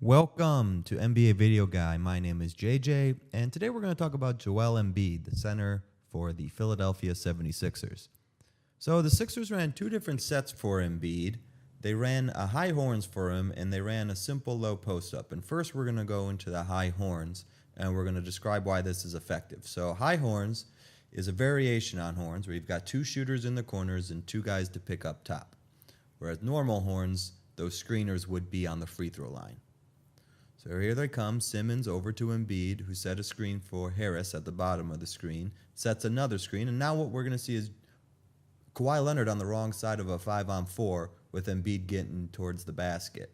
Welcome to NBA Video Guy. My name is JJ, and today we're going to talk about Joel Embiid, the center for the Philadelphia 76ers. So the Sixers ran two different sets for Embiid. They ran a high horns for him, and they ran a simple low post-up. And first we're going to go into the high horns, and we're going to describe why this is effective. So high horns is a variation on horns where you've got two shooters in the corners and two guys to pick up top. Whereas normal horns, those screeners would be on the free throw line. So here they come, Simmons over to Embiid, who set a screen for Harris at the bottom of the screen, sets another screen, and now what we're going to see is Kawhi Leonard on the wrong side of a 5-on-4 with Embiid getting towards the basket.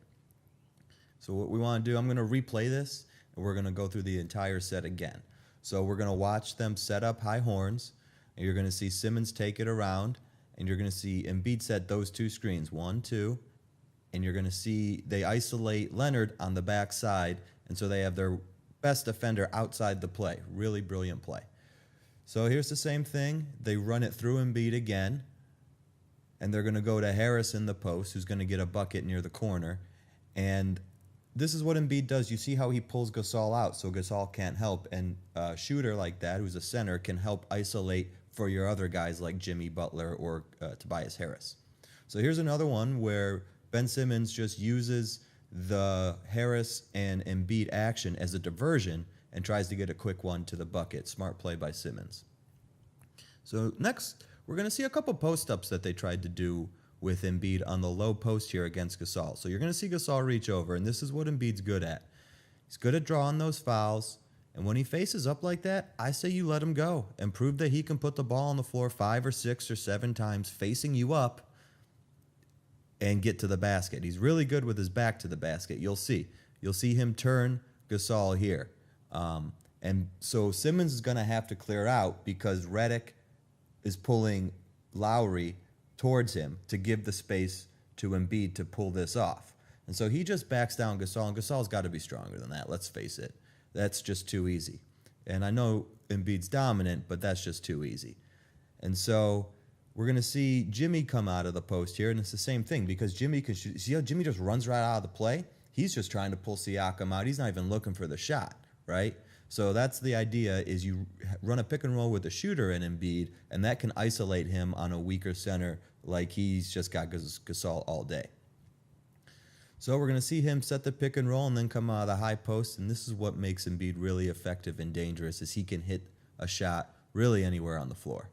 So what we want to do, I'm going to replay this, and we're going to go through the entire set again. So we're going to watch them set up high horns, and you're going to see Simmons take it around, and you're going to see Embiid set those two screens, 1, 2, and you're going to see they isolate Leonard on the backside, and so they have their best defender outside the play. Really brilliant play. So here's the same thing. They run it through Embiid again, and they're going to go to Harris in the post, who's going to get a bucket near the corner. And this is what Embiid does. You see how he pulls Gasol out, so Gasol can't help. And a shooter like that, who's a center, can help isolate for your other guys like Jimmy Butler or Tobias Harris. So here's another one where Ben Simmons just uses the Harris and Embiid action as a diversion and tries to get a quick one to the bucket. Smart play by Simmons. So next, we're going to see a couple post-ups that they tried to do with Embiid on the low post here against Gasol. So you're going to see Gasol reach over, and this is what Embiid's good at. He's good at drawing those fouls, and when he faces up like that, I say you let him go and prove that he can put the ball on the floor 5 or 6 or 7 times facing you up and get to the basket. He's really good with his back to the basket. You'll see him turn Gasol here. And so Simmons is going to have to clear out because Redick is pulling Lowry towards him to give the space to Embiid to pull this off. And so he just backs down Gasol, and Gasol's got to be stronger than that. Let's face it. That's just too easy. And I know Embiid's dominant, but that's just too easy. And so we're going to see Jimmy come out of the post here, and it's the same thing because Jimmy can shoot. See how Jimmy just runs right out of the play? He's just trying to pull Siakam out. He's not even looking for the shot, right? So that's the idea, is you run a pick and roll with a shooter in Embiid, and that can isolate him on a weaker center like he's just got Gasol all day. So we're going to see him set the pick and roll and then come out of the high post, and this is what makes Embiid really effective and dangerous, is he can hit a shot really anywhere on the floor.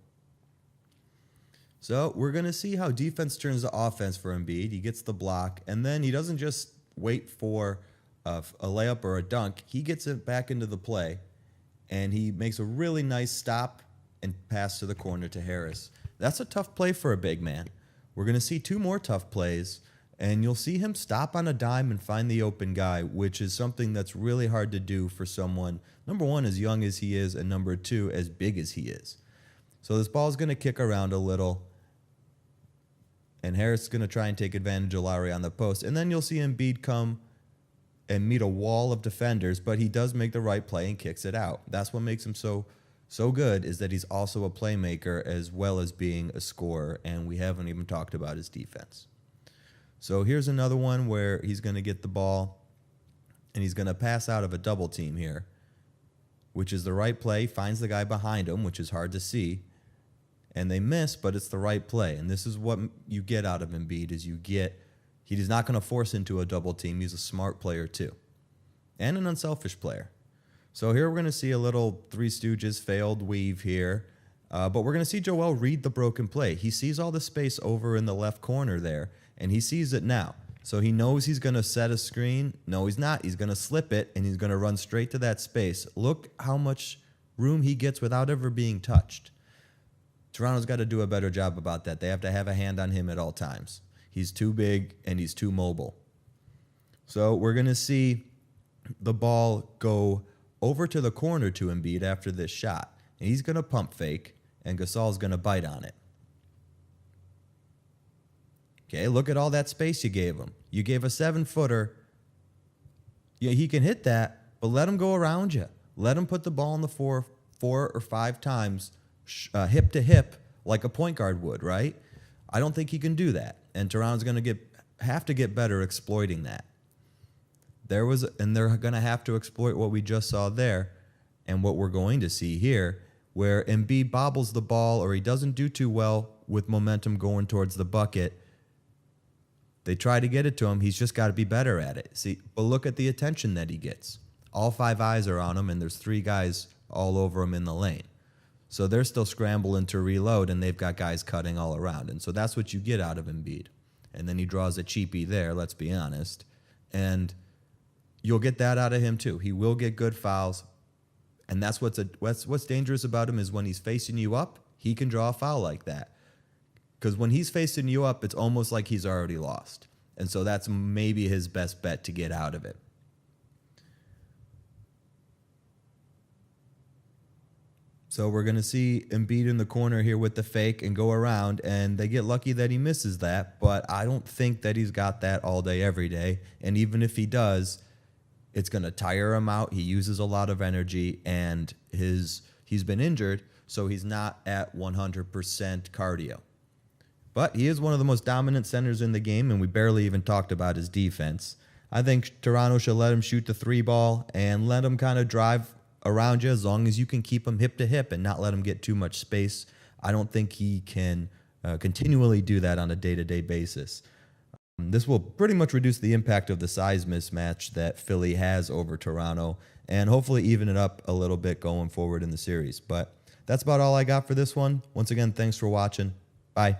So we're going to see how defense turns to offense for Embiid. He gets the block, and then he doesn't just wait for a layup or a dunk. He gets it back into the play, and he makes a really nice stop and pass to the corner to Harris. That's a tough play for a big man. We're going to see 2 more tough plays, and you'll see him stop on a dime and find the open guy, which is something that's really hard to do for someone, number 1, as young as he is, and number 2, as big as he is. So this ball's going to kick around a little, and Harris is going to try and take advantage of Lowry on the post. And then you'll see Embiid come and meet a wall of defenders, but he does make the right play and kicks it out. That's what makes him so good, is that he's also a playmaker as well as being a scorer, and we haven't even talked about his defense. So here's another one where he's going to get the ball, and he's going to pass out of a double team here, which is the right play, finds the guy behind him, which is hard to see. And they miss, but it's the right play. And this is what you get out of Embiid, is he's not going to force into a double team. He's a smart player too. And an unselfish player. So here we're going to see a little Three Stooges failed weave here. But we're going to see Joel read the broken play. He sees all the space over in the left corner there, and he sees it now. So he knows he's going to set a screen. No, he's not. He's going to slip it, and he's going to run straight to that space. Look how much room he gets without ever being touched. Toronto's got to do a better job about that. They have to have a hand on him at all times. He's too big and he's too mobile. So we're going to see the ball go over to the corner to Embiid after this shot. And he's going to pump fake, and Gasol's going to bite on it. Okay, look at all that space you gave him. You gave a 7-footer. Yeah, he can hit that, but let him go around you. Let him put the ball on the floor 4 or 5 times, hip to hip, like a point guard would, right? I don't think he can do that, and Toronto's going to have to get better exploiting that. They're going to have to exploit what we just saw there and what we're going to see here, where Embiid bobbles the ball or he doesn't do too well with momentum going towards the bucket. They try to get it to him. He's just got to be better at it. See, but look at the attention that he gets. All 5 eyes are on him, and there's 3 guys all over him in the lane. So they're still scrambling to reload, and they've got guys cutting all around. And so that's what you get out of Embiid. And then he draws a cheapie there, let's be honest. And you'll get that out of him too. He will get good fouls. And that's what's dangerous about him is when he's facing you up, he can draw a foul like that. Because when he's facing you up, it's almost like he's already lost. And so that's maybe his best bet to get out of it. So we're going to see Embiid in the corner here with the fake and go around, and they get lucky that he misses that, but I don't think that he's got that all day, every day. And even if he does, it's going to tire him out. He uses a lot of energy, and he's been injured, so he's not at 100% cardio. But he is one of the most dominant centers in the game, and we barely even talked about his defense. I think Toronto should let him shoot the 3 ball and let him kind of drive around you as long as you can keep him hip to hip and not let him get too much space. I don't think he can continually do that on a day-to-day basis. This will pretty much reduce the impact of the size mismatch that Philly has over Toronto and hopefully even it up a little bit going forward in the series. But that's about all I got for this one. Once again, thanks for watching. Bye.